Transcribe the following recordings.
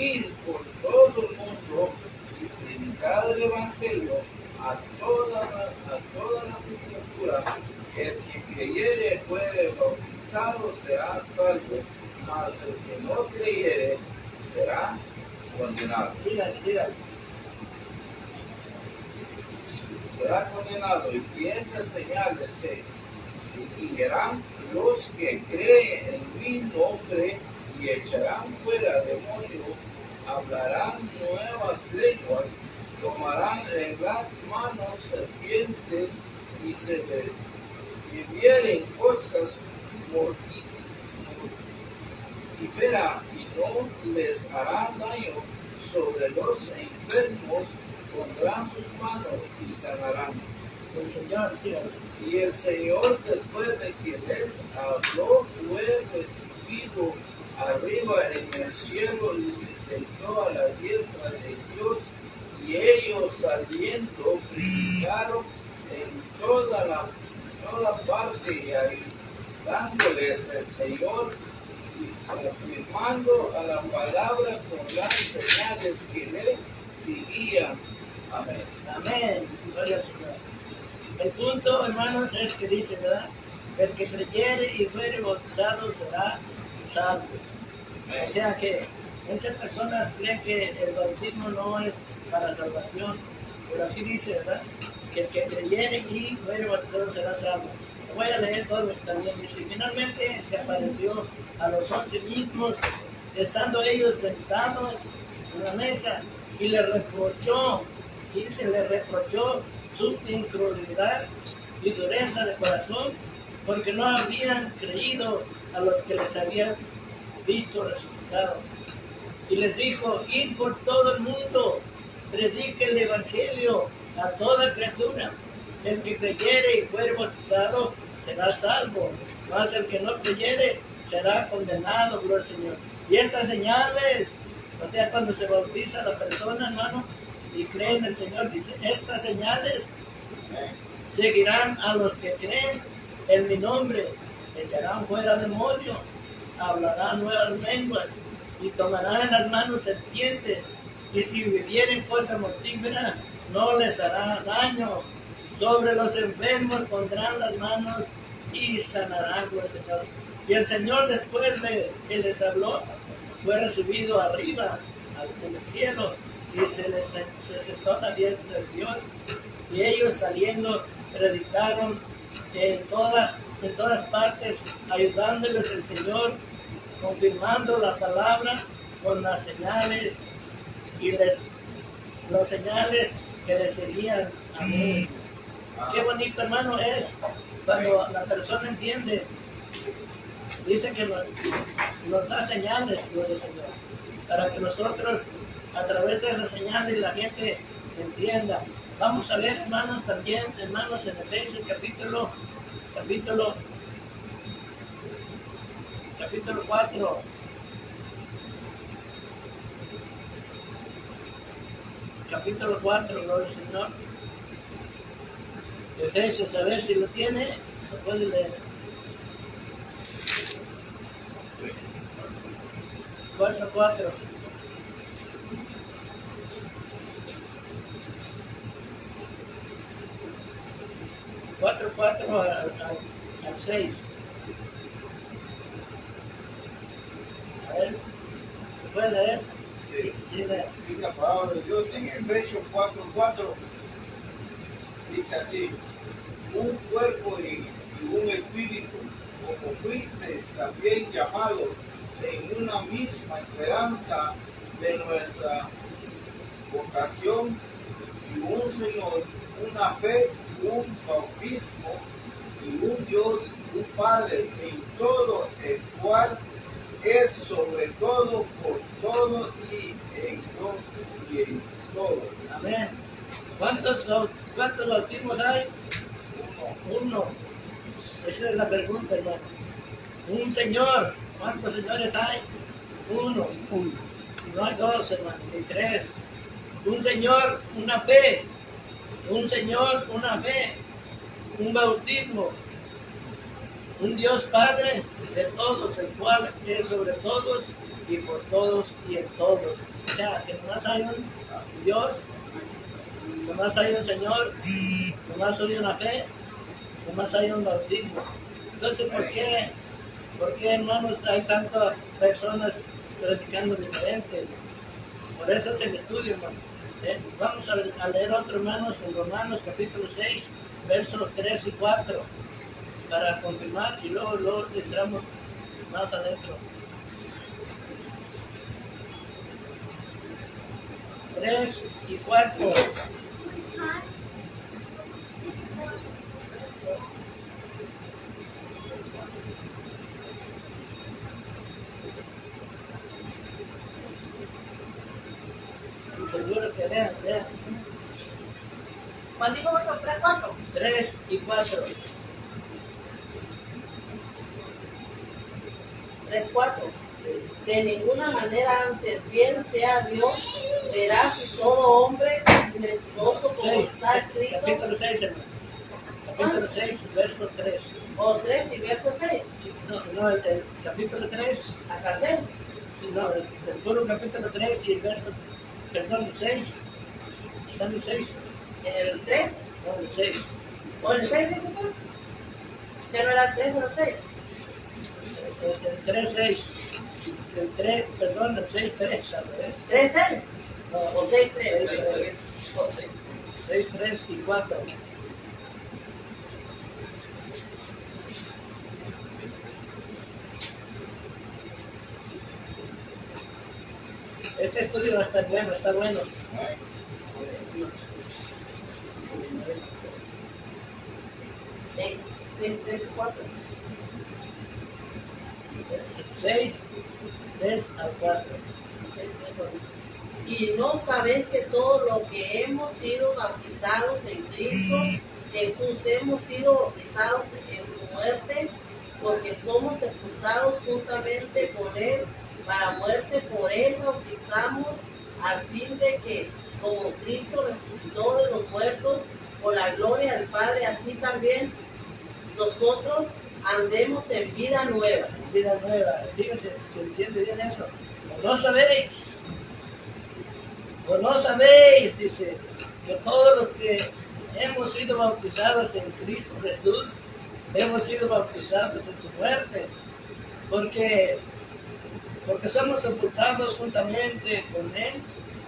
ir por todo el mundo y predicar el Evangelio a todas las escrituras. El que creyere fuere bautizado será salvo, mas el que no creyere será condenado. Será condenado, y estas señales se seguirán los que creen en mi nombre, y echarán fuera demonios, hablarán nuevas lenguas, tomarán en las manos serpientes, y se bebieren cosas mortíferas, y no les hará daño. Sobre los enfermos pondrán sus manos y sanarán. Y el Señor, después de que les habló, fue recibido arriba en el cielo y se sentó a la diestra de Dios. Y ellos, saliendo, predicaron en toda parte, y ayudándoles el Señor, y afirmando a la palabra con las señales que le seguían. Amén. Amén. Gloria al Señor. El punto, hermanos, es que dice, ¿verdad? El que creyere y fuere bautizado será salvo. Amén. O sea que muchas personas creen que el bautismo no es para salvación, pero aquí dice, ¿verdad? Que el que creyere y fuere bautizado será salvo. Voy a leer todo también. Dice, finalmente se apareció a los 11 mismos, estando ellos sentados en la mesa, y le reprochó su incredulidad y dureza de corazón, porque no habían creído a los que les habían visto resucitado. Y les dijo, id por todo el mundo, predique el Evangelio a toda criatura. El que creyere y fuere bautizado será salvo, mas el que no creyere será condenado. Gloria al Señor. Y estas señales, o sea, cuando se bautiza la persona, hermano, y cree en el Señor, dice, estas señales seguirán a los que creen en mi nombre, echarán fuera demonios, hablarán nuevas lenguas, y tomarán en las manos serpientes, y si bebieren cosa mortífera, no les hará daño. Sobre los enfermos pondrán las manos y sanarán, por el Señor. Y el Señor, después de que les habló, fue recibido arriba en el cielo, y se sentó a la diestra de Dios. Y ellos, saliendo, predicaron en todas partes, ayudándoles el Señor, confirmando la palabra con las señales y los señales que les seguían. Amén. Qué bonito, hermano, es cuando la persona entiende. Dice que nos da señales, gloria al Señor, para que nosotros, a través de esas señales, la gente entienda. Vamos a leer, hermanos, también, hermanos, en Efesios capítulo 4. Capítulo 4, gloria al Señor. Efesios, a ver si lo tiene, lo puede leer. 4:4. Al 6. A ver, ¿lo puede leer? Sí. Dice La palabra de Dios en Efesios 4:4 dice así: un cuerpo y un espíritu, como fuisteis también llamados en una misma esperanza de nuestra vocación, y un Señor, una fe, un bautismo, y un Dios, un Padre, en todo el cual es sobre todo, por todo y en todo. amén. ¿Cuántos bautismos hay? Uno. Esa es la pregunta, hermano. Un Señor. ¿Cuántos señores hay? Uno. No hay dos, hermano, ni tres. Un Señor, una fe. Un Señor, una fe. Un bautismo. un Dios Padre de todos, el cual es sobre todos y por todos y en todos. O sea, que nomás hay un Dios, nomás hay un Señor, nomás hay una fe, nomás hay un bautismo. Entonces, ¿por qué, hermanos, hay tantas personas predicando diferentes? Por eso es el estudio, hermano. Vamos a leer otro, hermanos, en Romanos capítulo 6, versos 3 y 4, para confirmar y luego entramos más adentro. 3 y 4. Seguro que lean. ¿Cuál dijo vosotros? 3, 4. 3 y 4. 3, 4. De ninguna manera antes bien sea Dios, verás si todo hombre mentiroso como 6, está escrito. capítulo 6, hermano. Capítulo 6, verso 3. O 3 y verso 6. Sí, no, el capítulo 3, Acá 6. sí, no, el puro capítulo 3 y el verso, perdón, el 6. ¿Está en el 6? En el 3. No, el 6. ¿O en el 6 dijo usted? ¿Ya no era el 3 o el 6? El 3, 6. El 3, perdón, el 6, 3, ¿sabes? 3, 6. No, O 6, 3. 6, 3 y 4. Este estudio va a estar bueno, está bueno. 3 y 4. 6, 3 al 4. Y no sabéis que todos los que hemos sido bautizados en Cristo Jesús hemos sido bautizados en su muerte, porque somos sepultados juntamente con Él para muerte. Por Él bautizamos al fin de que, como Cristo resucitó de los muertos por la gloria del Padre, así también nosotros andemos en vida nueva. Vida nueva. Fíjense, ¿se entiende bien eso? No sabéis. O no sabéis, dice, que todos los que hemos sido bautizados en Cristo Jesús, hemos sido bautizados en su muerte, porque somos sepultados juntamente con Él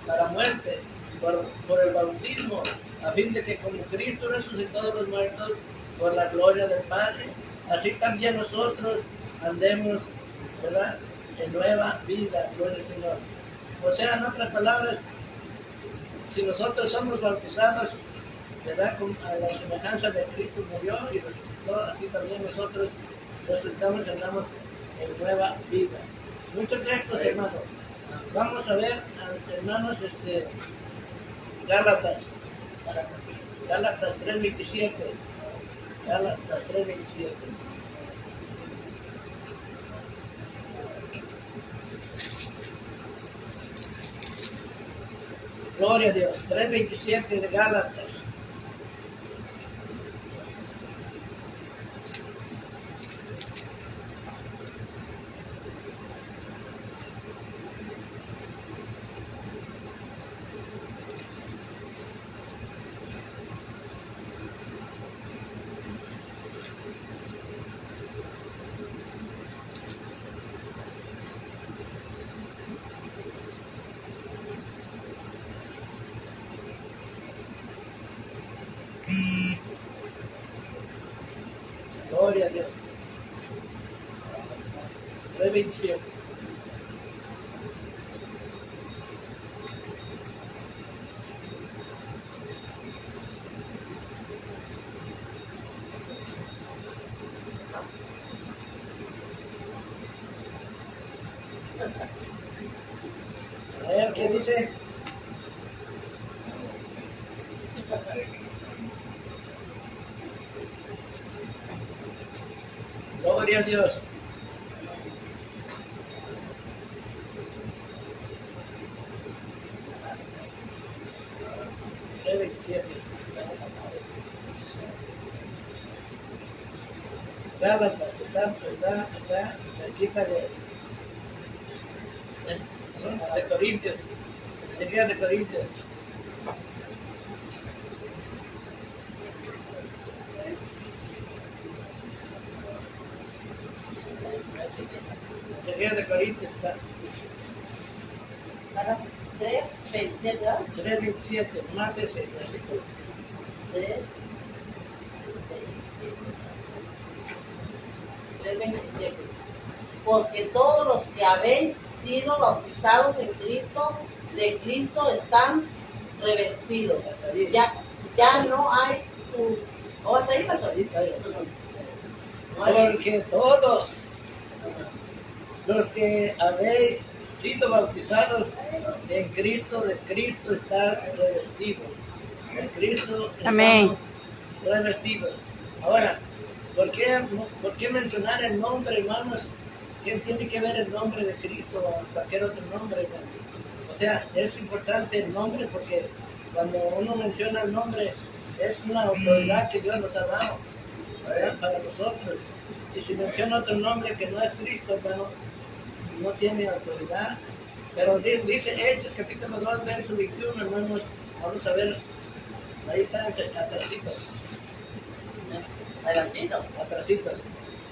para muerte, por el bautismo, a fin de que como Cristo resucitó de los muertos por la gloria del Padre, así también nosotros andemos, ¿verdad?, en nueva vida, gloria al Señor. O sea, en otras palabras, si nosotros somos bautizados, ¿verdad?, a la semejanza de Cristo murió y resucitó, así también nosotros resucitamos y andamos en nueva vida. Muchos de estos, hermanos. Vamos a ver, hermanos, Gálatas 3:27. Gálatas 3:27. Gloria a Dios. 3:27 de Gálatas. Gloria a Dios. 3:27. A ver, ¿qué dice? Gloria a Dios. Gálatas está cerquita de Corintios, cerquita de Corintios. Cerquita de Corintios está. Para 3:27, ¿verdad? 3:27, más ese versículo. 3:27. Porque todos los que habéis sido bautizados en Cristo, de Cristo están revestidos. Ya no hay ¿o hasta ahí pasó? Porque todos los que habéis sido bautizados en Cristo, de Cristo están revestidos. En Cristo Amén. estamos revestidos. Ahora, ¿por qué mencionar el nombre, hermanos? ¿Qué tiene que ver el nombre de Cristo o cualquier otro nombre, hermano? O sea, es importante el nombre porque cuando uno menciona el nombre es una autoridad que Dios nos ha dado, ¿verdad? Para nosotros. Y si menciona otro nombre que no es Cristo, hermano, no tiene autoridad. Pero dice Hechos capítulo 2, verso 21, hermanos, vamos a ver, ahí está atrásito. Adelantito. Atrásito.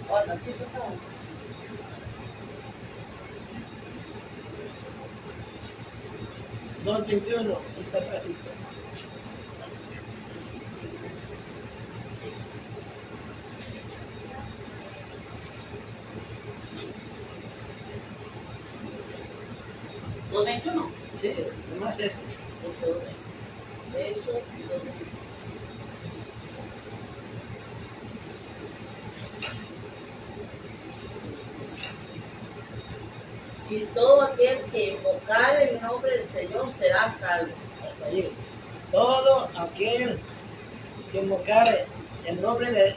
O adelantito está. 2:21, está atrásito. ¿2:21? Sí, nomás esto. Eso. Y todo aquel que invocar el nombre del Señor será salvo. Hasta allí. Todo aquel que invocare el nombre del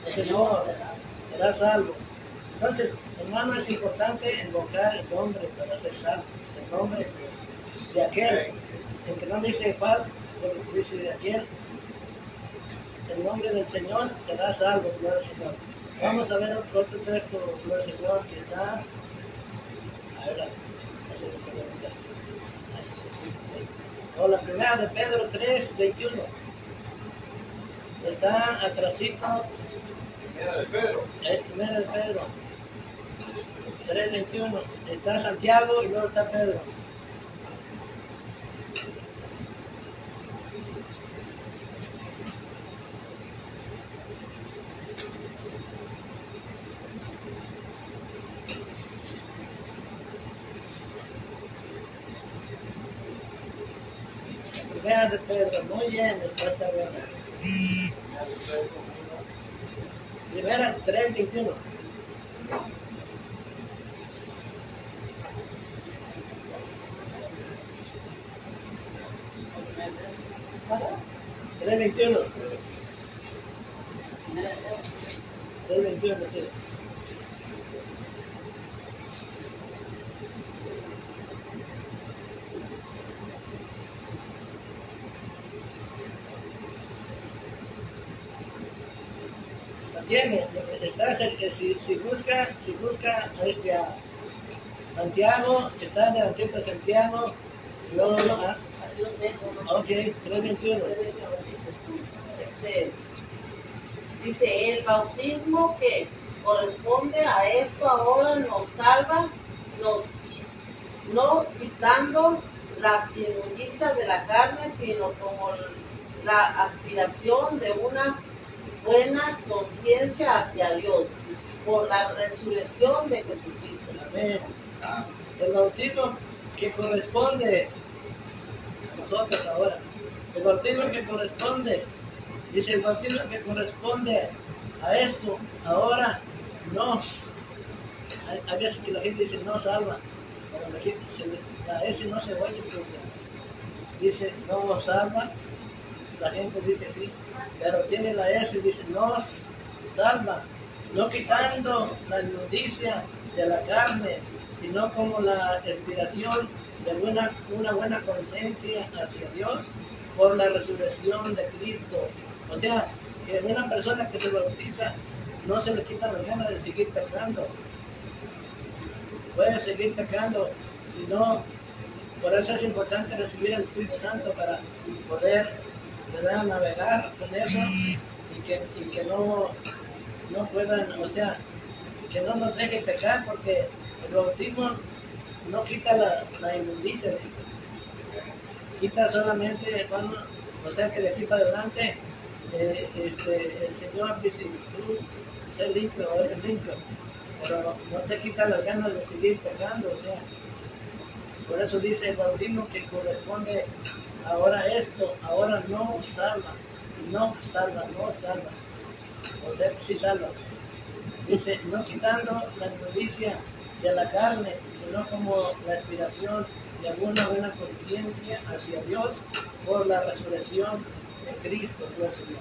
Señor será salvo. Entonces, hermano, es importante invocar el nombre para ser salvo. El nombre de aquel, el que no dice cuál, pero dice de aquel. El nombre del Señor será salvo, gloria al Señor. Vamos a ver otro texto, gloria al Señor, que está. O la primera de Pedro 3:21. Está atrasito. Primera de Pedro. Primera de Pedro 3:21. Está Santiago y luego está Pedro. Primera de Pedro, muy bien, está bien. Primera 3:21. ¿3:21? 3:21, sí. Tiene, está cerca, si busca a Santiago, está delante de Santiago, luego, ok, 3:21. Dice, el bautismo que corresponde a esto ahora nos salva, no quitando la inmundicia de la carne, sino como la aspiración de una buena conciencia hacia Dios, por la resurrección de Jesucristo. Amén. El bautismo que corresponde a nosotros ahora, el bautismo que corresponde, dice el bautismo que corresponde a esto ahora nos, hay veces que la gente dice no salva, pero la gente a ese no se oye porque dice no salva, la gente dice sí, pero tiene la S, dice nos salva, no quitando la inmundicia de la carne, sino como la aspiración de una buena conciencia hacia Dios por la resurrección de Cristo. O sea, que una persona que se bautiza no se le quita la gana de seguir pecando. Puede seguir pecando, si no, por eso es importante recibir el Espíritu Santo para poder, ¿verdad?, navegar con eso y que no puedan, o sea, que no nos deje pecar, porque el bautismo no quita la inmundicia, quita solamente, hermano, o sea, que de aquí para adelante el Señor dice, tú sé limpio o eres limpio, pero no te quita las ganas de seguir pecando, o sea, por eso dice el bautismo que corresponde ahora esto, ahora no salva, no salva, o sea, sí salva. Dice, no quitando la inmundicia de la carne, sino como la aspiración de alguna buena conciencia hacia Dios por la resurrección de Cristo, Dios mío.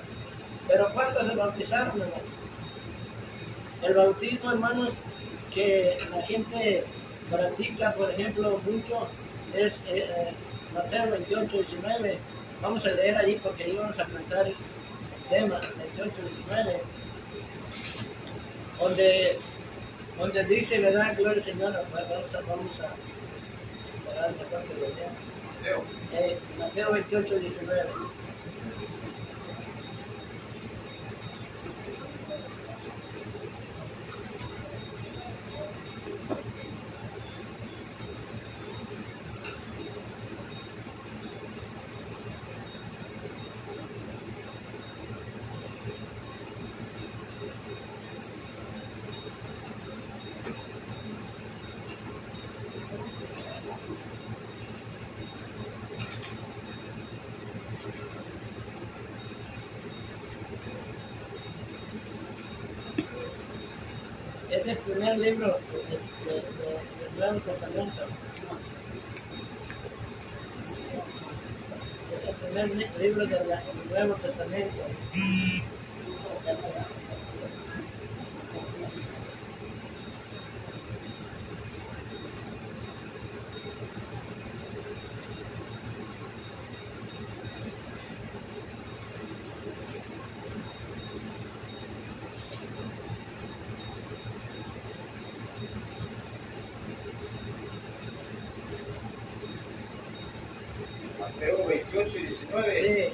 Pero ¿cuántos se bautizaron, hermanos? El bautismo, hermanos, que la gente practica, por ejemplo, mucho, es Mateo 28, 19. Vamos a leer allí porque ahí vamos a plantar el tema, 28, 19. Donde dice, ¿verdad? Gloria al Señor. Vamos a dar mejor que lo lea. Mateo 28, 19. Es el primer libro del Nuevo Testamento. Es el primer libro del Nuevo Testamento. Mateo 28 y 19.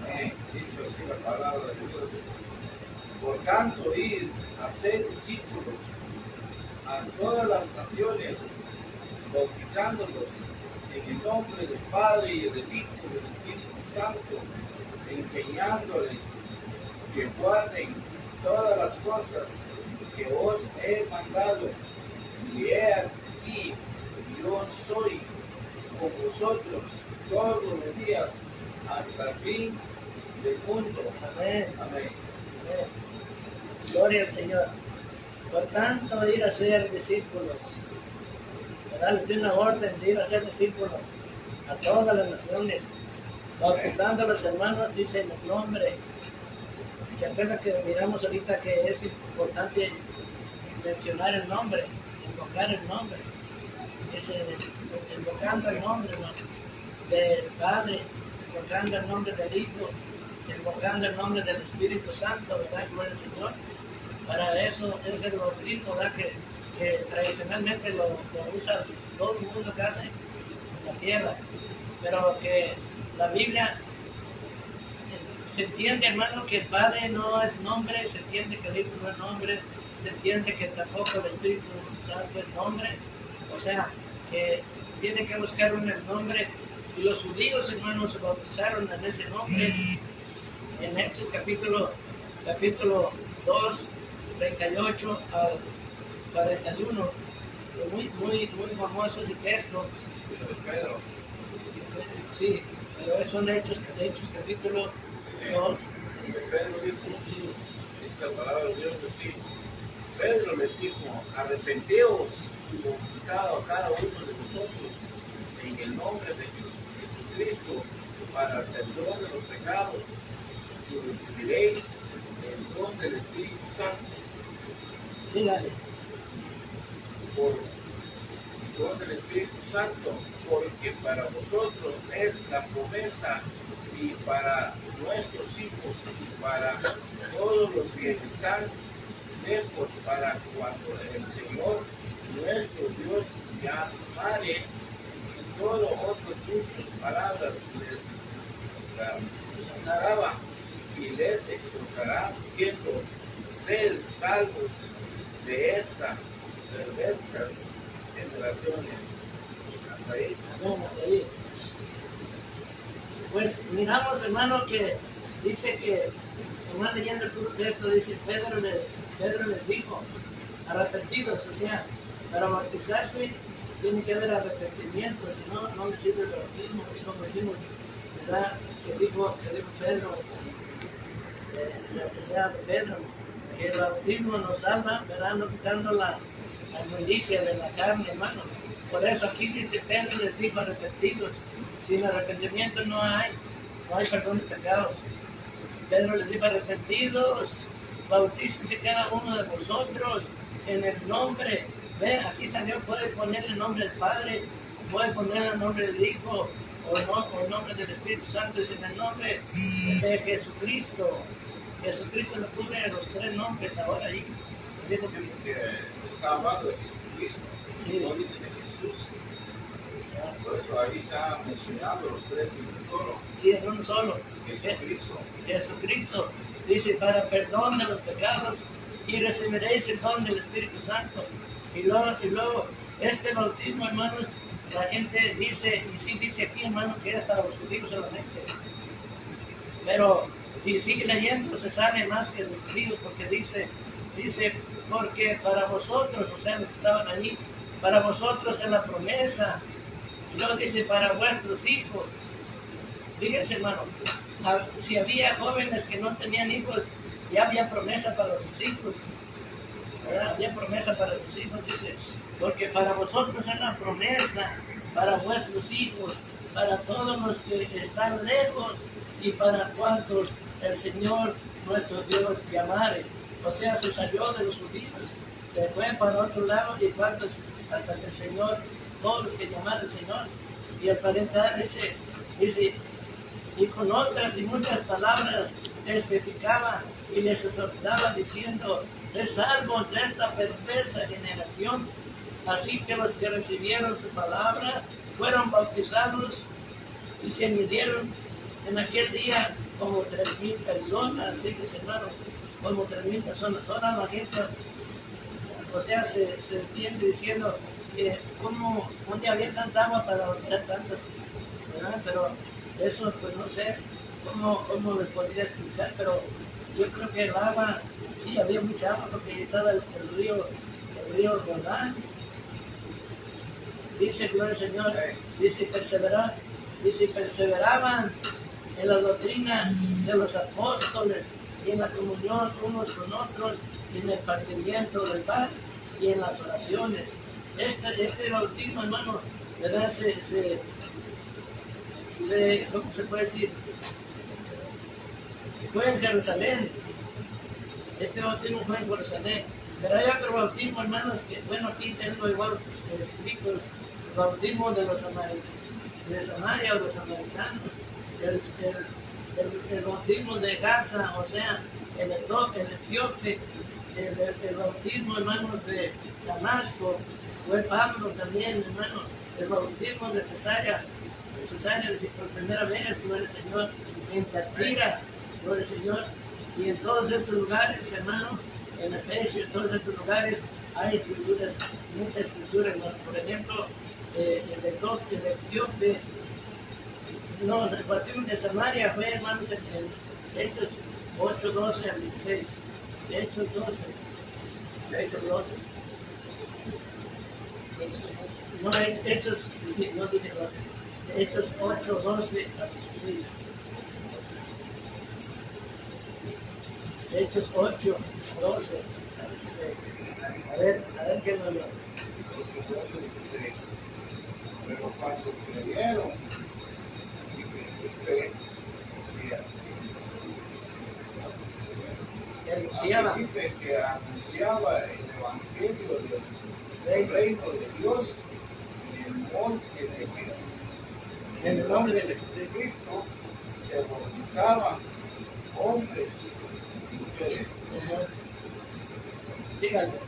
Sí. Dice así la palabra de Dios. Por tanto, ir a ser discípulos a todas las naciones, bautizándolos en el nombre del Padre y del Hijo y del Espíritu Santo, enseñándoles que guarden todas las cosas que os he mandado. Y he aquí, yo soy con vosotros todos los días hasta el fin del mundo. Amén. Amén. Gloria al Señor. Por tanto, ir a ser discípulos. ¿Verdad? Les dio una orden de ir a ser discípulos a todas las naciones, bautizando a los hermanos, dice en el nombre. ¿Se acuerdan que miramos ahorita que es importante mencionar el nombre, invocar el nombre? Invocando el nombre, ¿no?, del Padre, invocando el nombre del Hijo, invocando el nombre del Espíritu Santo, ¿verdad? Gloria al Señor. Para eso es el bautismo, ¿verdad? Que tradicionalmente lo usa todo el mundo casi en la tierra, pero que la Biblia se entiende, hermano, que el Padre no es nombre, se entiende que el Hijo no es nombre, se entiende que tampoco el Espíritu Santo es nombre, o sea, que tiene que buscar un nombre, y los judíos, hermanos, se bautizaron en ese nombre, en Hechos capítulo 2, 38 al 41, muy famoso ese texto. Pedro. Sí, pero son Hechos capítulo 2. Pedro dijo, Sí. dice la palabra de Dios así. Pedro les dijo, arrepenteos y bautizado a cada uno de vosotros en el nombre de Jesucristo para el perdón de los pecados y recibiréis el don del Espíritu Santo. Sí, dale. con el Espíritu Santo, porque para vosotros es la promesa y para nuestros hijos y para todos los que están lejos, para cuando el Señor nuestro Dios llamare. Y todo otros muchas palabras les narraba y les exhortará diciendo: sed salvos de estas perversas generaciones. Hasta ahí. Amén, hasta ahí. Pues miramos, hermano, que dice que, hermano, leyendo el puro texto, dice, Pedro les dijo, arrepentidos, o sea, para bautizarse tiene que haber arrepentimiento, si no, no le sirve el bautismo, y como decimos, ¿verdad? Que dijo Pedro, que el bautismo nos salva, ¿verdad? No quitando la inmundicia de la carne, hermano. Por eso aquí dice, Pedro les dijo arrepentidos. Sin arrepentimiento no hay perdón de pecados. Pedro les dijo arrepentidos, bautícense cada uno de vosotros en el nombre. Ve, aquí salió, puede poner el nombre del Padre, puede poner el nombre del Hijo, o el nombre del Espíritu Santo, es en el nombre de Jesucristo. Jesucristo le cubre los tres nombres ahora ahí. Dijo que está hablando de Jesucristo, sí. No dice de Jesús. Por eso ahí está mencionando los tres en un solo. Sí, en uno solo. Jesucristo. Jesucristo dice, para perdón de los pecados y recibiréis el don del Espíritu Santo. Y luego este bautismo, hermanos, la gente dice, y sí dice aquí, hermano, que es para los judíos solamente. Pero si sigue leyendo, se sabe más que los judíos, porque dice, porque para vosotros, o sea, los que estaban allí, para vosotros es la promesa. Y luego dice, para vuestros hijos. Fíjense, hermano, si había jóvenes que no tenían hijos, ya había promesa para sus hijos. ¿Verdad? Había promesa para sus hijos, dice, porque para vosotros es la promesa, para vuestros hijos, para todos los que están lejos y para cuantos el Señor nuestro Dios llamare. O sea, se salió de los judíos, se fue para otro lado y cuantos hasta que el Señor, todos los que llamaron al Señor. Y al parental dice, y con otras y muchas palabras testificaba y les exhortaba diciendo, sed salvos de esta perversa generación. Así que los que recibieron su palabra fueron bautizados y se añadieron en aquel día como 3,000 personas. Así que, hermanos, como 3,000 personas. Ahora la gente, o sea, se entiende diciendo que como ¿dónde había tanta agua para bautizar tantos? ¿Verdad? Pero eso, pues no sé cómo les podría explicar, pero yo creo que el agua, sí, había mucha agua porque estaba el río Jordán. Dice, gloria al Señor, dice perseveraban en la doctrina de los apóstoles y en la comunión unos con otros y en el partimiento del pan y en las oraciones. Este bautismo, hermano, ¿verdad? ¿Cómo se puede decir? Fue en Jerusalén. Este bautismo fue en Jerusalén. Pero hay otro bautismo, hermanos, que bueno, aquí tengo igual escritos, el bautismo de los de Samaria o los samaritanos, el bautismo de Gaza, o sea, el etíope, el bautismo, hermanos, de Damasco, fue Pablo también, hermano, el bautismo de Cesarea, por primera vez, gloria al Señor, en Tatira, gloria al Señor, y en todos estos lugares, hermano, en Efesios, en todos estos lugares hay escrituras, muchas escrituras, hermano. Por ejemplo, el etíope, no, el bautismo de Samaria fue, hermanos, en Hechos 8:12 al 16, Hechos 12. No, Hechos, no dije 12. Hechos 8:12 al 16. Hechos 8:12 al 16. A ver qué nos lo. Pero cuando creyeron, dice que anunciaba el evangelio del reino de Dios en el monte de Cristo. En el nombre de Cristo se bautizaban hombres y mujeres. Díganlo.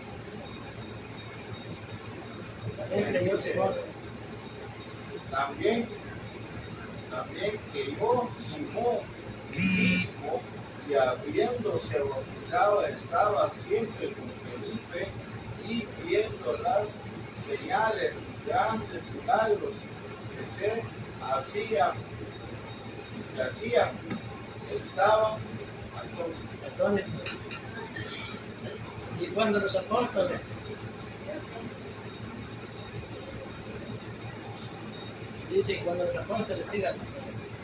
También creyó Simón. También creyó Simón mismo, y habiéndose bautizado estaba siempre con Felipe, y viendo las señales y grandes milagros que se hacían, estaban Atónitos. Y cuando los apóstoles dice, cuando los apóstoles sigan,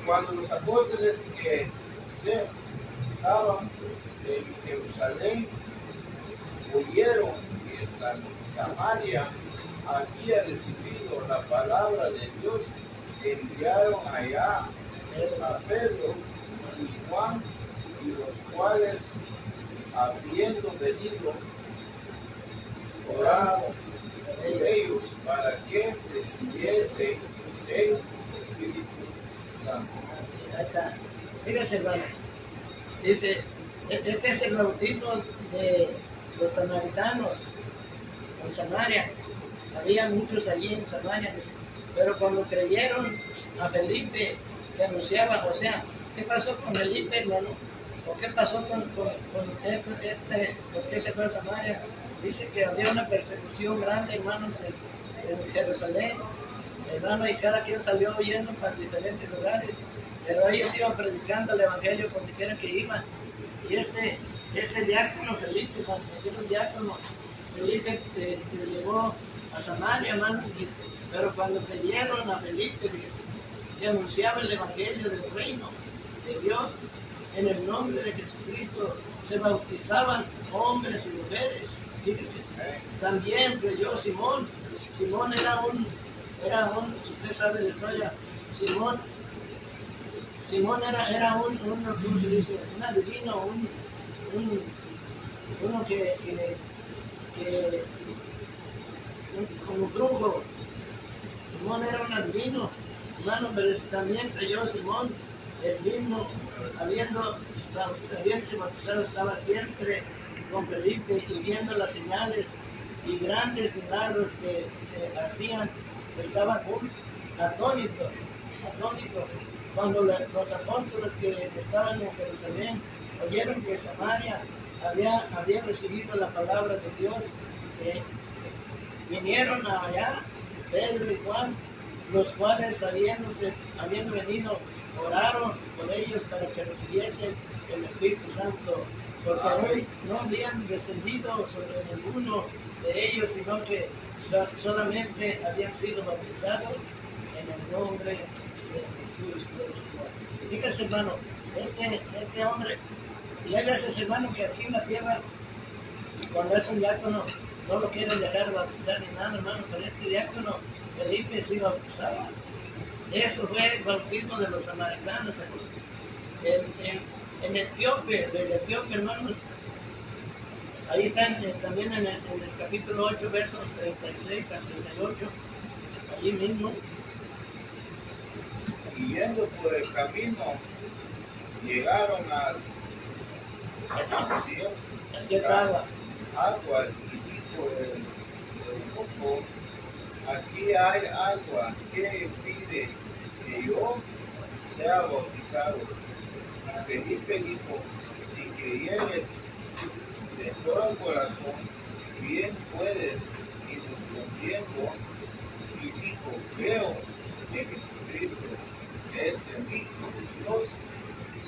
Cuando los apóstoles que se estaban en Jerusalén oyeron que Samaria había recibido la palabra de Dios, enviaron allá a Pedro y Juan, y los cuales, habiendo venido, oraron por ellos para que recibiesen el Espíritu Santo. ahí está. Fíjense, hermano, dice, este es el bautismo de los samaritanos en Samaria. Había muchos allí en Samaria, pero cuando creyeron a Felipe que anunciaba, o sea, ¿qué pasó con Felipe, hermano? ¿O qué pasó con por qué se fue a Samaria? Dice que había una persecución grande, hermanos, en Jerusalén, hermano, y cada quien salió huyendo para diferentes lugares, pero ellos iban predicando el evangelio por donde quiera que iban. Y este diácono Felipe, cuando pusieron diácono, Felipe le llevó a Samaria, hermano, pero cuando creyeron a Felipe, que anunciaba el evangelio del reino de Dios, en el nombre de Jesucristo se bautizaban hombres y mujeres. Fíjese, también creyó Simón. Simón era un, si usted sabe la historia, Simón era un adivino, uno que como brujo. Simón era un adivino, hermano, pero también creyó Simón. El mismo, habiéndose bautizado, estaba siempre con Felipe, y viendo las señales y grandes milagros que se hacían, estaba atónito. Cuando los apóstoles que estaban en Jerusalén oyeron que Samaria había recibido la palabra de Dios, vinieron allá, Pedro y Juan, los cuales habiendo venido, oraron por ellos para que recibiesen el Espíritu Santo, porque hoy no habían descendido sobre ninguno de ellos, sino que solamente habían sido bautizados en el nombre de Jesús. Fíjense, hermano, este hombre, y hay veces, hermano, que aquí en la tierra, cuando es un diácono, no lo quieren dejar bautizar ni nada, hermano, pero este diácono Felipe sí bautizaba. Eso fue el bautismo de los samaritanos. En Etiopía, hermanos, ahí están también en el capítulo 8, versos 36 a 38, allí mismo. Y yendo por el camino, llegaron a agua, y dijo el grupo: aquí hay agua, que pide que yo sea bautizado. Felipe dijo: si creyeres de todo el corazón, bien puedes. Y respondiendo, y dijo: creo que Jesucristo es el Hijo de Dios,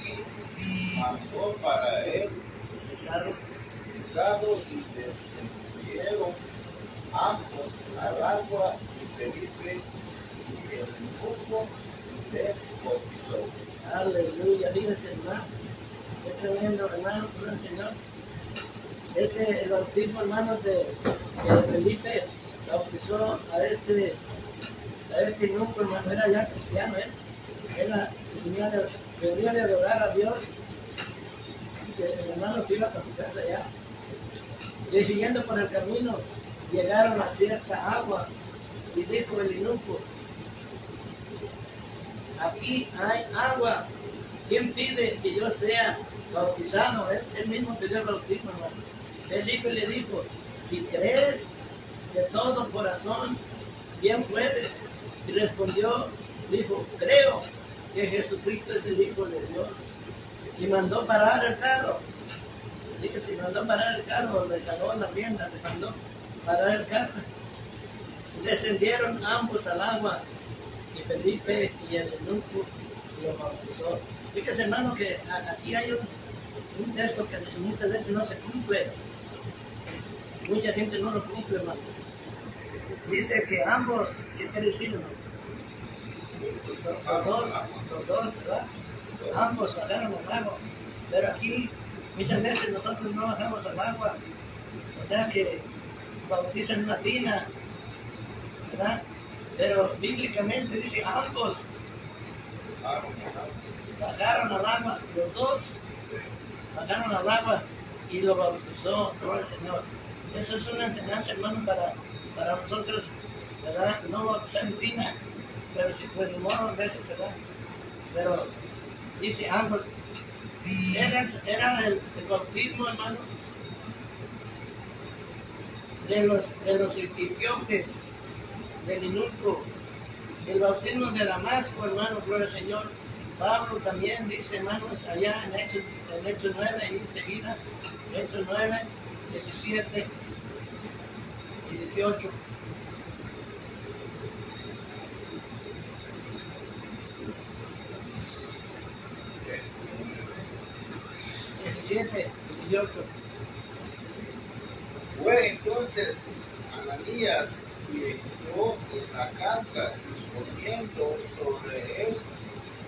y mandó para él pescado, y descendieron ambos al agua, y Felipe y el grupo se bautizó. Aleluya, fíjense, hermano, qué tremendo, hermano, por el Señor. El bautismo, hermanos, de Felipe bautizó a este grupo, hermano, era ya cristiano, venía de adorar a Dios, y el hermano se iba a su casa allá. Y siguiendo por el camino, llegaron a cierta agua, y dijo el eunuco, aquí hay agua, ¿quién pide que yo sea bautizado? Él mismo pidió el bautismo, hermano. Él dijo y le dijo, si crees de todo corazón, bien puedes. Y respondió, dijo, creo que Jesucristo es el Hijo de Dios. Y mandó parar el carro. Dice, si mandó parar el carro, le jaló la rienda, le mandó parar el carro. Descendieron ambos al agua, y Felipe y el eunuco lo bautizó. Fíjese, hermano, que aquí hay un texto que muchas veces no se cumple. Mucha gente no lo cumple, hermano. Dice que ambos, ¿qué quiere decir, hermano? Los dos, ¿verdad? Ambos bajaron al agua. Pero aquí, muchas veces nosotros no bajamos al agua. O sea que bautizan una tina, ¿verdad? Pero bíblicamente dice ambos bajaron al agua, los dos bajaron al agua y lo bautizó, gloria al Señor. Eso es una enseñanza, hermano, para nosotros, ¿verdad? No bautizar en tina, pero si pues de modo a veces se da. Pero dice ambos, era el bautismo, hermano, de los etíopes, del eunuco, el bautismo de Damasco, hermano, gloria al Señor. Pablo también dice, hermanos, allá en Hechos 9, ahí enseguida, Hechos 9, 17 y 18. y 18. Fue entonces Ananías y entró en la casa y poniendo sobre él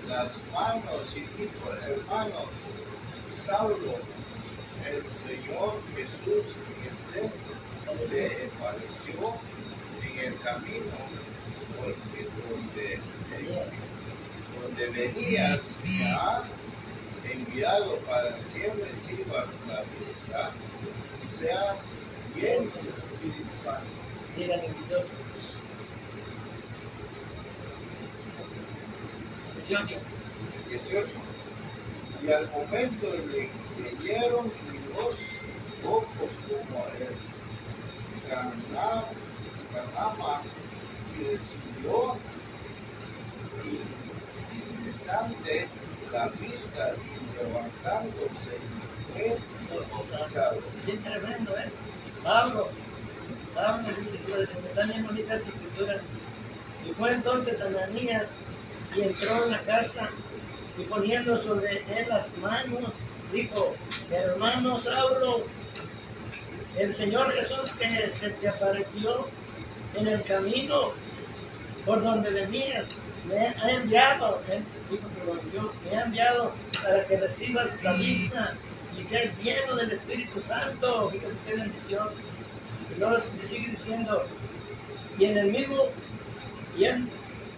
las manos y dijo, hermanos, Saulo, el Señor Jesús le apareció en el camino porque donde venías me ha enviado para que recibas la vista y seas lleno del Espíritu Santo. Dígale 18. Y al momento le creyeron y los pocos como Canama y recibió instante la vista y levantándose fue bautizado. Bien tremendo, ¿eh? Pablo dice, gloria al Señor, también bonita esta escritura. Y fue entonces Ananías y entró en la casa y poniendo sobre él las manos, dijo, hermano Saulo, el Señor Jesús que se te apareció en el camino por donde venías, me ha enviado, me ha enviado para que recibas la vista y seas lleno del Espíritu Santo. Fíjate qué bendición. Y luego sigue diciendo, y en el mismo, y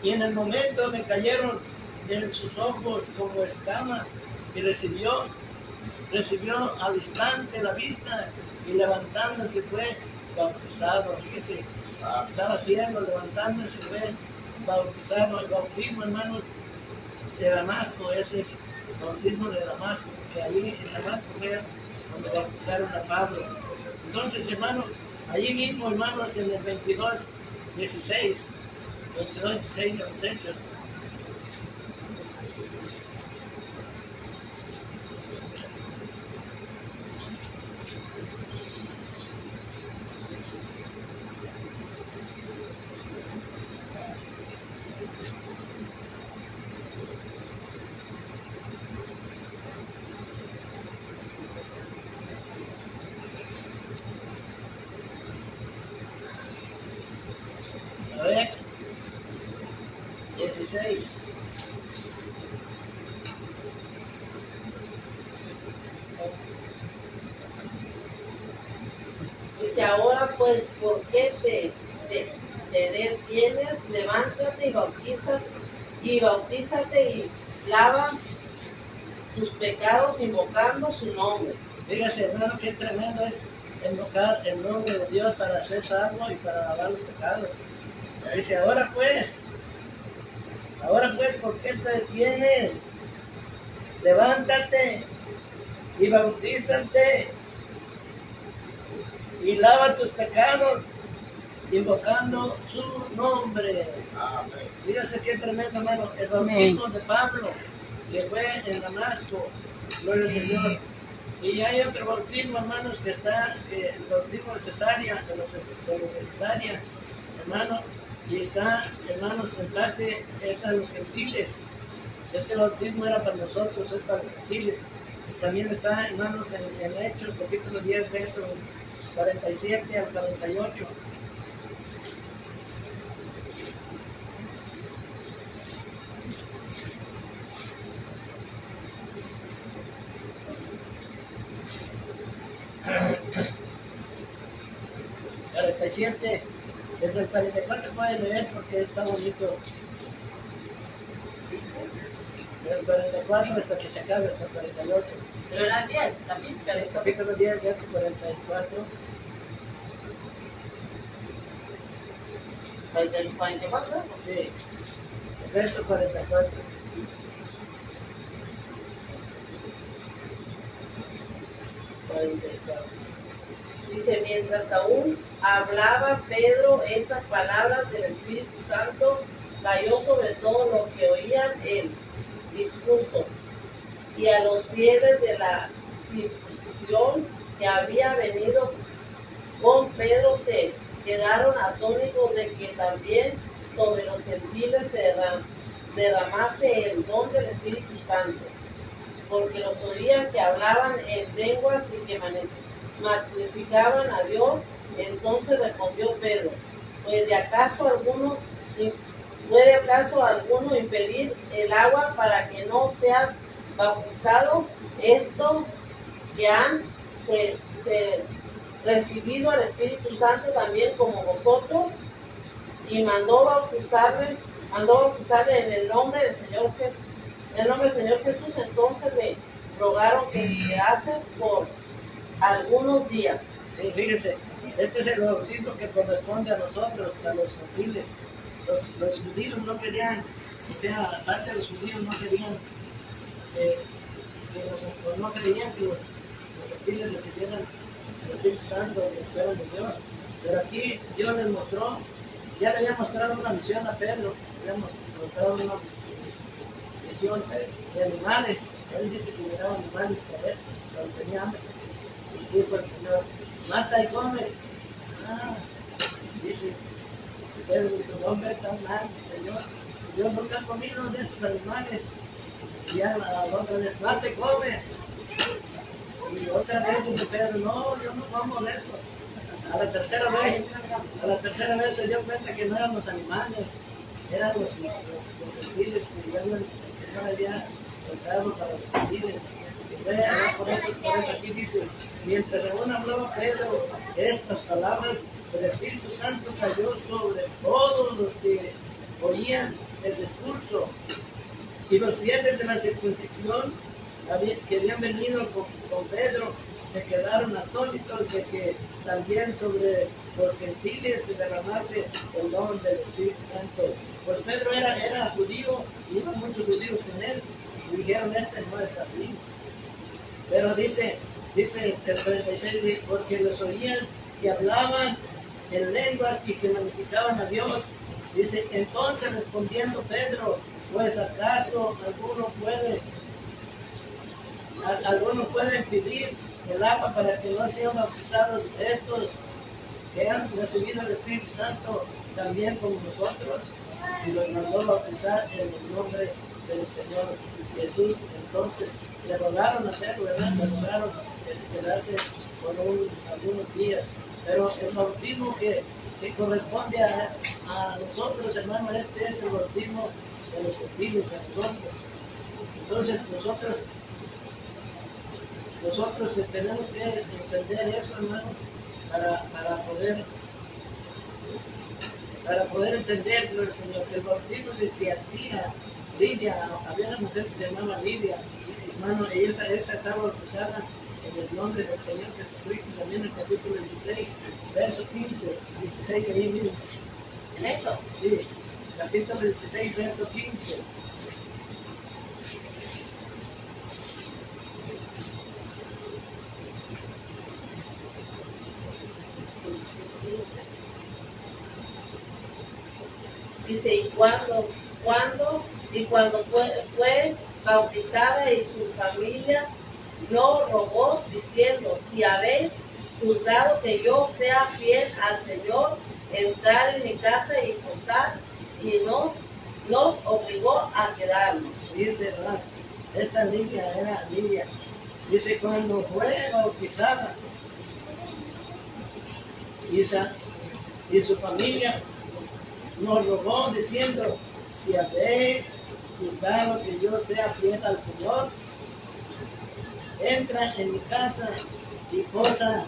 en el momento me cayeron de sus ojos como escamas y recibió al instante la vista y levantándose fue bautizado. Fíjese, estaba ciego, levantándose fue bautizado. El bautismo, hermanos, de Damasco, ese es el bautismo de Damasco, que allí en Damasco fue donde bautizaron a Pablo. Entonces, hermanos, allí mismo, hermanos, en el 22:16 de los Hechos, a ver, 16. Dice, ahora pues, ¿por qué te detienes? Levántate y bautízate y lava tus pecados invocando su nombre. Fíjese, hermano, qué tremendo es invocar el nombre de Dios para ser salvo y para lavar los pecados. Dice, ahora pues, ¿por qué te detienes? Levántate y bautízate y lava tus pecados, invocando su nombre. Amén. Fíjate qué tremendo, hermano. El bautismo de Pablo, que fue en Damasco, gloria al Señor. Y hay otro bautismo, hermanos, que está, el bautismo de Cesarea, de los de Cesarea, hermano, y está, hermanos, en parte es a los gentiles. Este bautismo era para nosotros, es para los gentiles. También está, hermanos, en Hechos, capítulo 10, versos 47 al 48. Desde el 44 pueden leer porque está bonito. Del 44 hasta que se acabe, hasta el 48. Pero eran 10 también. El capítulo 10, verso 44. ¿El 44? Sí, el verso 44. Dice, mientras aún hablaba Pedro esas palabras del Espíritu Santo, cayó sobre todo lo que oían el discurso. Y a los fieles de la circuncisión que había venido con Pedro se quedaron atónitos de que también sobre los gentiles se derramase el don del Espíritu Santo, porque los oían que hablaban en lenguas y que magnificaban a Dios. Entonces respondió Pedro, ¿puede acaso alguno impedir el agua para que no sea bautizado estos que han recibido al Espíritu Santo también como vosotros? Y mandó bautizarle en el nombre del Señor Jesús. Entonces le rogaron que se quedase por algunos días. Sí, fíjense, este es el bautismo que corresponde a nosotros, a los gentiles. Los judíos no querían, o sea, aparte de los judíos no querían, no creían que los gentiles recibieran el Espíritu Santo, que fueran de Dios. Pero aquí Dios les mostró, ya le había mostrado una misión a Pedro, le había mostrado una misión de animales. Él dice que miraba animales a ver cuando tenía hambre. Y dijo el Señor, mata y come. Dice Pedro, dijo, no hombre, tan mal, Señor. Yo nunca he comido de esos animales. Y ya la otra vez, mata y come. Y otra vez dice Pedro, no, yo no como de eso. A la tercera vez se dio cuenta que no eran los animales, eran los gentiles que ya el Señor había tratado para los gentiles. Por eso aquí dice, mientras aún hablaba Pedro estas palabras, el Espíritu Santo cayó sobre todos los que oían el discurso. Y los fieles de la circuncisión que habían venido con Pedro se quedaron atónitos de que también sobre los gentiles se derramase el don del Espíritu Santo. Pues Pedro era judío, y iban muchos judíos con él, y dijeron, este no está bien. Pero dice el 36, porque los oían y hablaban en lenguas y que magnificaban a Dios. Dice, entonces respondiendo Pedro, pues acaso alguno puede impedir el agua para que no sean bautizados estos que han recibido el Espíritu Santo también como nosotros. Y los mandó bautizar en el nombre del Señor Jesús. Entonces le rogaron a Pedro, ¿verdad? Le rogaron que se quedase por algunos días. Pero el bautismo que corresponde a nosotros, hermanos, este es el bautismo de los gentiles, de nosotros. Entonces nosotros tenemos que entender eso, hermano, para poder entender, gloria al Señor, que el bautismo de Lidia, había una mujer que se llamaba Lidia, hermano, y esa estaba bautizada en el nombre del Señor Jesucristo, también en el capítulo 16, verso 15, 16 de ahí mismo. en eso. Sí, capítulo 16, verso 15. Dice, y cuando fue bautizada y su familia lo rogó, diciendo, si habéis juzgado que yo sea fiel al Señor, entrar en mi casa y posar, y nos obligó a quedarnos. Dice, ¿verdad? Esta niña era Lidia. Dice, cuando fue bautizada, y su familia nos rogó diciendo, si habéis juzgado que yo sea fiel al Señor, entra en mi casa y posa,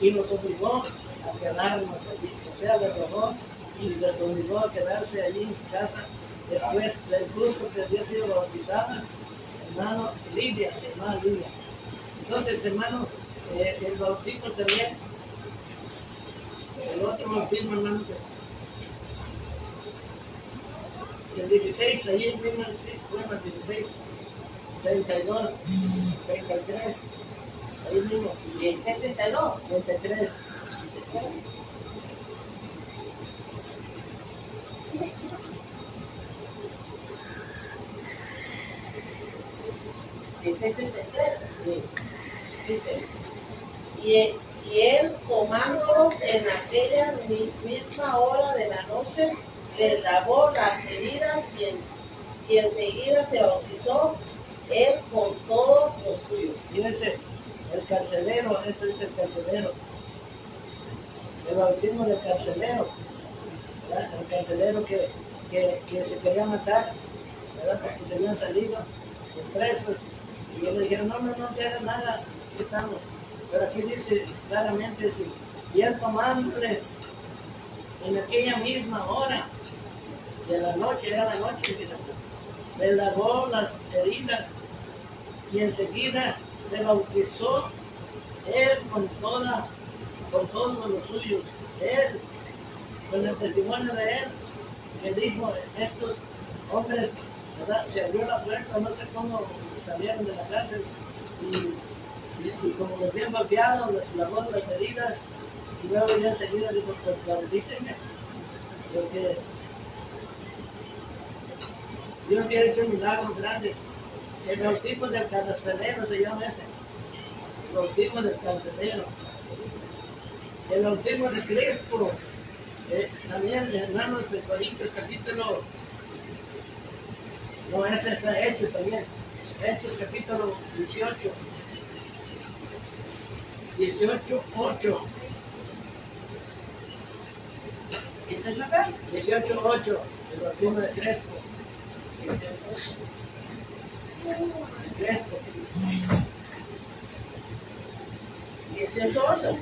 y nos obligó a quedarnos allí. O sea, le rogó y les obligó a quedarse allí en su casa después del gusto que había sido bautizada, hermano Lidia, se llamaba Lidia. Entonces, hermano, el bautismo también, el otro bautismo, hermano, el 16, allí en el 16, 32, 33, ahí mismo. Y el 72. 33. Dice 73. Sí. Dice, y él tomándolos en aquella misma hora de la noche, les lavó las heridas y enseguida se bautizó él con todos los suyos. Fíjense, el carcelero, ese es el carcelero. El bautismo del carcelero, ¿verdad? El carcelero que se quería matar, ¿verdad? Porque se habían salido los presos y ellos le dijeron, no te hagas nada, aquí estamos. Pero aquí dice claramente, sí, y él tomándoles en aquella misma hora de la noche, era la noche, fíjate, le lavó las heridas y enseguida se bautizó él con todos los suyos, él, con el testimonio de él, que dijo, estos hombres, ¿verdad? Se abrió la puerta, no sé cómo salieron de la cárcel, y como los bien golpeados, les lavó las heridas, y luego ya enseguida dijo, pues bautícenme, porque Dios había hecho un milagro grande. El bautismo del carcelero se llama ese. El bautismo del carcelero. El bautismo de Crispo. También, hermanos de Corintios, capítulo. No, ese está Hechos también. Hechos, capítulo 18. 18:8. ¿Dice eso acá? 18:8. El bautismo de Crespo. Crespo. 18:8.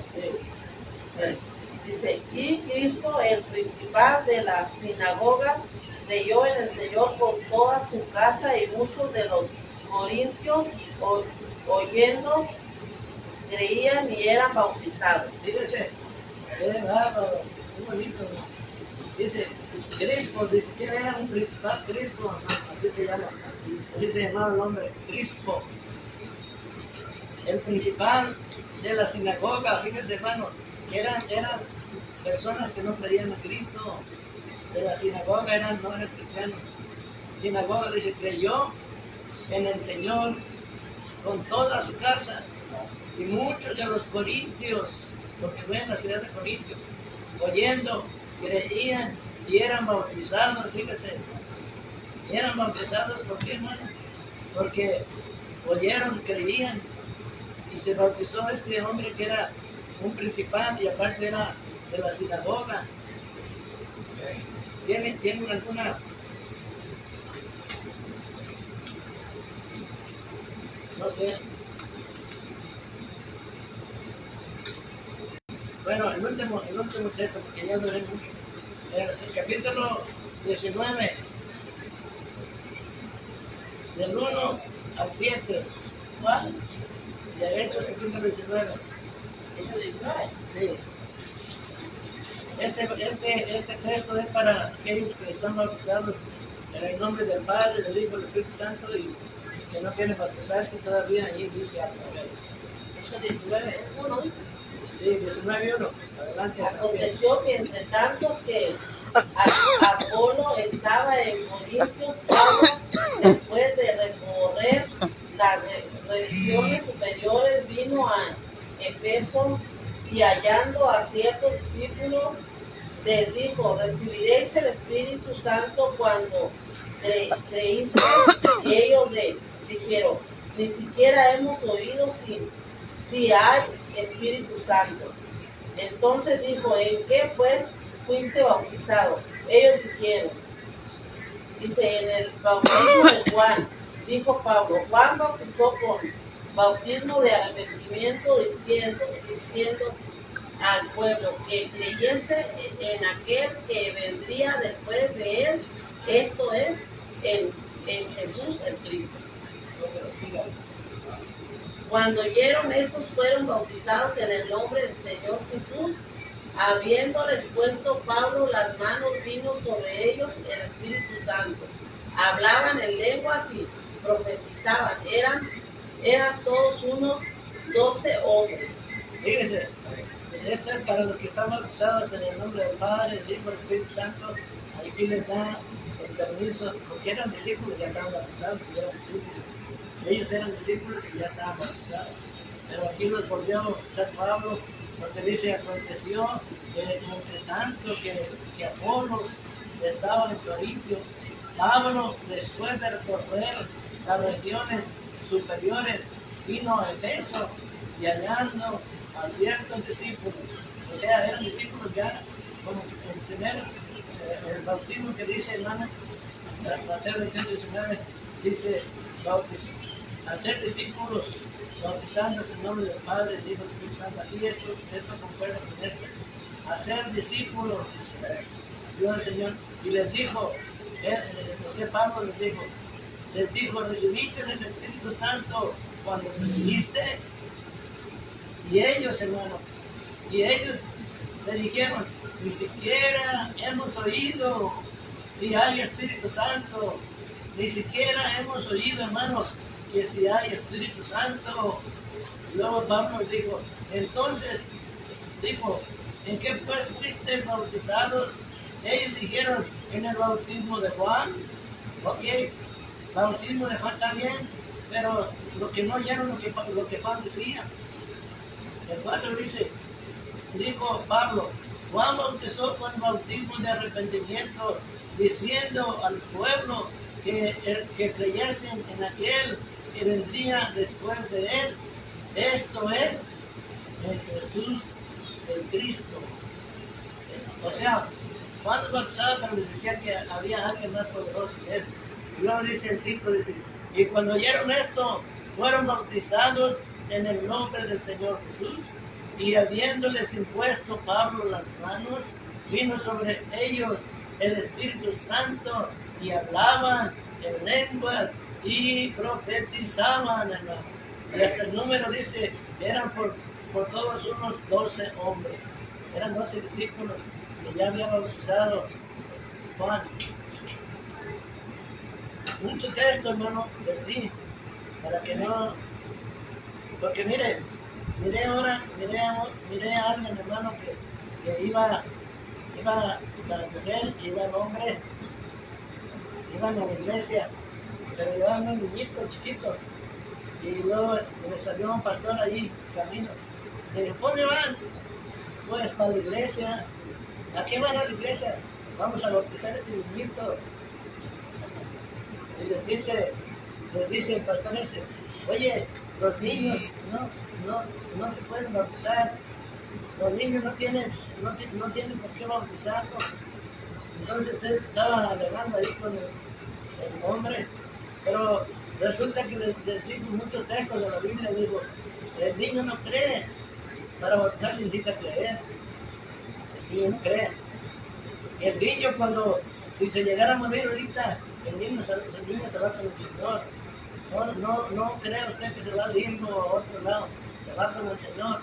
Dice, y Cristo, el principal de la sinagoga, creyó en el Señor con toda su casa, y muchos de los corintios, oyendo, creían y eran bautizados. Fíjese, qué bárbaro, qué bonito, ¿no? Dice, Crispo, dice que era un principal, Crispo, así se llama, así se llamaba el hombre, Crispo. El principal de la sinagoga, fíjese, hermano, eran personas que no creían en Cristo, de la sinagoga no eran cristianos. Sinagoga, dice, creyó en el Señor con toda su casa, y muchos de los corintios, porque fue en la ciudad de Corintios, oyendo, creían y eran bautizados. Fíjese, eran bautizados, ¿por qué, hermano? Porque oyeron, creían, y se bautizó este hombre que era un principal y aparte era de la sinagoga. ¿Tienen alguna? No sé. Bueno, el último texto, porque ya duré mucho. El capítulo 19, del 1 al 7. ¿Cuál? De Hechos, capítulo 19. ¿Eso 19? Sí. Este texto es para aquellos que están bautizados en el nombre del Padre, del Hijo y del Espíritu Santo y que no quieren bautizarse todavía. Allí dice algo. Eso 19 es uno. Sí, 19:1. Adelante. Aconteció que entre tanto que Apolo estaba en Corinto, Pablo, después de recorrer las religiones superiores, vino a Efeso y hallando a ciertos discípulos, les dijo: recibiréis el Espíritu Santo cuando creíste. Y ellos le dijeron: ni siquiera hemos oído si hay Espíritu Santo. Entonces dijo: ¿en qué pues fuiste bautizado? Ellos dijeron, en el bautismo de Juan. Dijo Pablo: Juan bautizó con bautismo de arrepentimiento, diciendo al pueblo que creyese en aquel que vendría después de él, esto es, en Jesús el Cristo. Cuando oyeron estos, fueron bautizados en el nombre del Señor Jesús. Habiéndoles puesto Pablo las manos, vino sobre ellos el Espíritu Santo. Hablaban en lenguas y profetizaban. Eran todos unos 12 hombres. Fíjense, esto es para los que están bautizados en el nombre del Padre, del Hijo y del Espíritu Santo. Aquí les da el permiso, porque eran discípulos que ya estaban bautizados, y eran discípulos. Ellos eran discípulos y ya estaban bautizados. Pero aquí los volvió a bautizar Pablo, porque dice: aconteció que entre tanto que Apolos estaba en Corinto, Pablo, después de recorrer las regiones superiores, vino a Efeso y hallando a ciertos discípulos. O sea, eran discípulos ya, como el primer el bautismo que dice, hermano, Mateo 19, dice: hacer discípulos, bautizándose en nombre del Padre, del Hijo y del Espíritu Santo. Y esto concuerda con esto. Hacer discípulos, dice Dios el Señor. Y les dijo, José Pablo les dijo: recibiste el Espíritu Santo cuando recibiste. Y ellos, hermano, le dijeron: ni siquiera hemos oído si hay Espíritu Santo. Ni siquiera hemos oído, hermanos, que si hay Espíritu Santo. Luego Pablo dijo: entonces, ¿en qué pues fuiste bautizados? Ellos dijeron: en el bautismo de Juan. Ok, bautismo de Juan también, pero lo que no oyeron lo que Juan decía. El 4 dijo Pablo: Juan bautizó con bautismo de arrepentimiento, diciendo al pueblo que creyesen en aquel que vendría después de él, esto es, en Jesús el Cristo. O sea, Juan los bautizaba, pero les decía que había alguien más poderoso que él. Y luego dice el 5, y cuando oyeron esto, fueron bautizados en el nombre del Señor Jesús. Y habiéndoles impuesto Pablo las manos, vino sobre ellos el Espíritu Santo, y hablaban en lenguas y profetizaban, hermano. Y hasta el número dice, eran por todos unos 12 hombres. Eran 12 discípulos que ya había bautizado Juan. Mucho texto, hermano, de ti, para que no... Porque miré a alguien, hermano, que iba la mujer, iba el hombre, iban a la iglesia, pero llevaban un niñito chiquito, y luego le salió un pastor allí, camino. Le dijo: ¿dónde van? Pues para la iglesia. ¿A qué van a la iglesia? Vamos a bautizar a este niñito. Y les dice el pastor ese: oye, los niños no se pueden bautizar. Los niños no tienen por qué bautizarlos. Entonces él estaba alegando ahí con el hombre, pero resulta que les dijo muchos textos de la Biblia. Dijo: el niño no cree, para bautizar significa creer. El niño no cree. El niño, si se llegara a morir ahorita, el niño se va con el Señor. No crea usted que se va al limbo o a otro lado, se va con el Señor.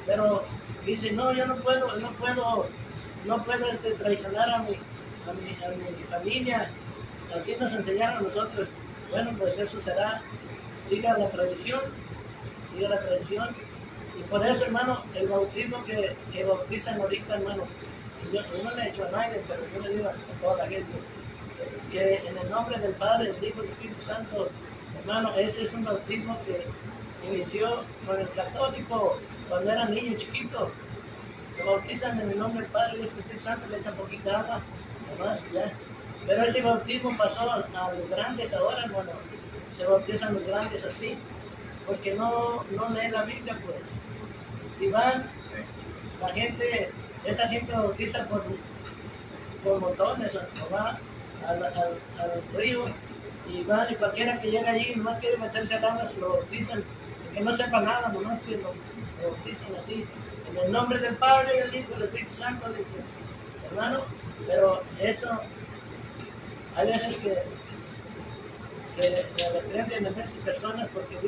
Pero dice: no, yo no puedo no puedes traicionar a mi familia. Así nos enseñaron a nosotros. Bueno, pues eso será, siga la tradición. Y por eso, hermano, el bautismo que bautizan ahorita, hermano, yo no le he hecho a nadie, pero yo le digo a toda la gente, que en el nombre del Padre, del Hijo y del Espíritu Santo, hermano, ese es un bautismo que inició con el católico cuando era niño chiquito. Lo bautizan en el nombre del Padre, del Hijo y del Espíritu Santo, le echan poquita agua, nomás, ya. Pero ese bautismo pasó a los grandes ahora, hermano. Se bautizan los grandes así, porque no leen la Biblia, pues. Y van, esa gente bautiza por montones, o va al río, y van, y cualquiera que llega allí, nomás quiere meterse al agua, se lo bautizan, que no sepa nada, nomás que lo bautizan así. En el nombre del Padre, del Hijo y del Espíritu Santo, dice, hermano, pero eso, hay veces que me reprenden a muchas personas porque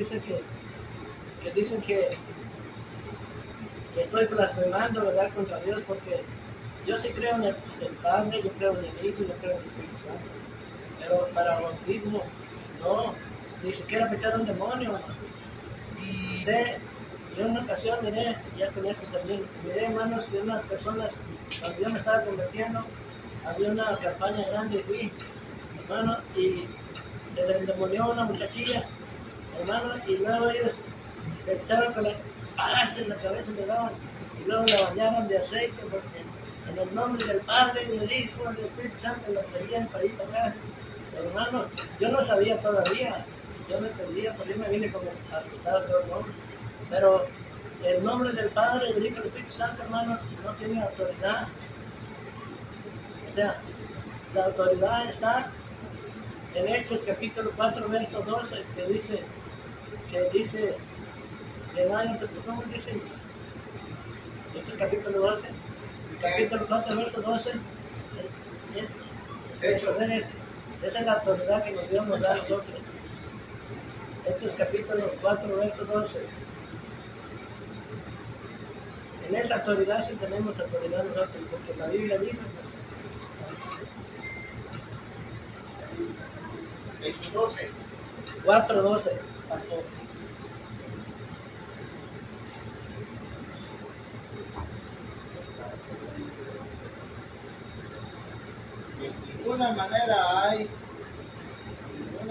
dicen que estoy blasfemando, ¿verdad?, contra Dios, porque yo sí creo en el Padre, yo creo en el Hijo y yo creo en el Espíritu Santo. Pero para el bautismo, no, ni siquiera me echaron un demonio. Yo en una ocasión miré, ya con esto también, miré, hermanos, que unas personas, cuando yo me estaba convirtiendo, había una campaña grande, fui, hermano, y se le endemonió una muchachilla, hermano, y luego ellos le echaron con la paz en la cabeza, le daban, y luego la bañaron de aceite, porque en el nombre del Padre, del Hijo, del Espíritu Santo, la traían para ir para acá. Hermano, yo no sabía todavía, yo me perdía, porque yo me vine como asustado todo el mundo. Pero el nombre del Padre, del Hijo y del Espíritu Santo, hermano, no tiene autoridad. O sea, la autoridad está en Hechos capítulo 4, verso 12, que dice, ¿cómo dice? Hechos capítulo 12, capítulo 4, verso 12, esa es la autoridad que nos dio a dar nosotros. Hechos capítulo 4, verso 12. En esa autoridad sí tenemos autoridad nosotros, porque la Biblia dice. Hechos 12. 4:12. De ninguna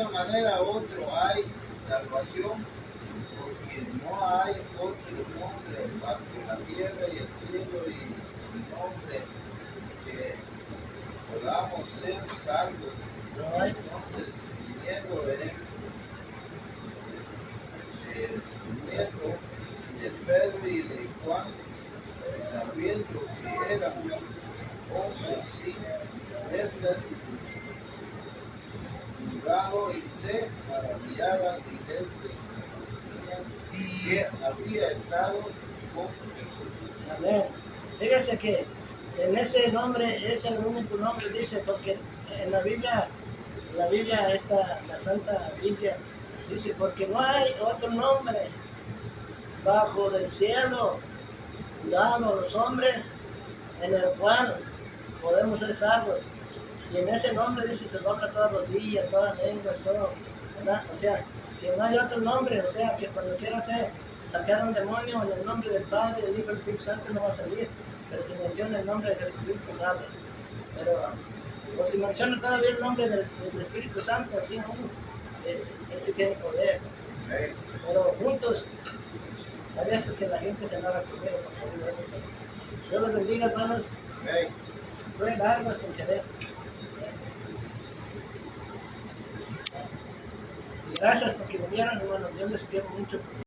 manera otro hay salvación, porque no hay otro nombre bajo la tierra y el cielo y nombre que podamos ser salvos. Entonces, viniendo de Pedro y de Juan, sabiendo que eran hombres sin letras y juraban y se maravillaban y que había estado con Jesús. Amén. Fíjese que en ese nombre es el único nombre, dice, porque en la Biblia la Santa Biblia, dice, porque no hay otro nombre bajo del cielo dado a los hombres en el cual podemos ser salvos. Y en ese nombre dice, se toca todas rodillas, todas lenguas, todo, ¿verdad? O sea, que no hay otro nombre, o sea, que cuando quiera usted sacar un demonio en el nombre del Padre, del Hijo y del Espíritu Santo no va a salir, pero si menciona el nombre de Jesucristo, sabe. Pero, o si menciona todavía el nombre del Espíritu Santo, así aún, ese tiene poder. Pero juntos, a veces que la gente se agarra primero. Dios los bendiga, hermanos. Fue largo sin querer. Gracias porque me vieron, hermanos. Dios les quiero mucho.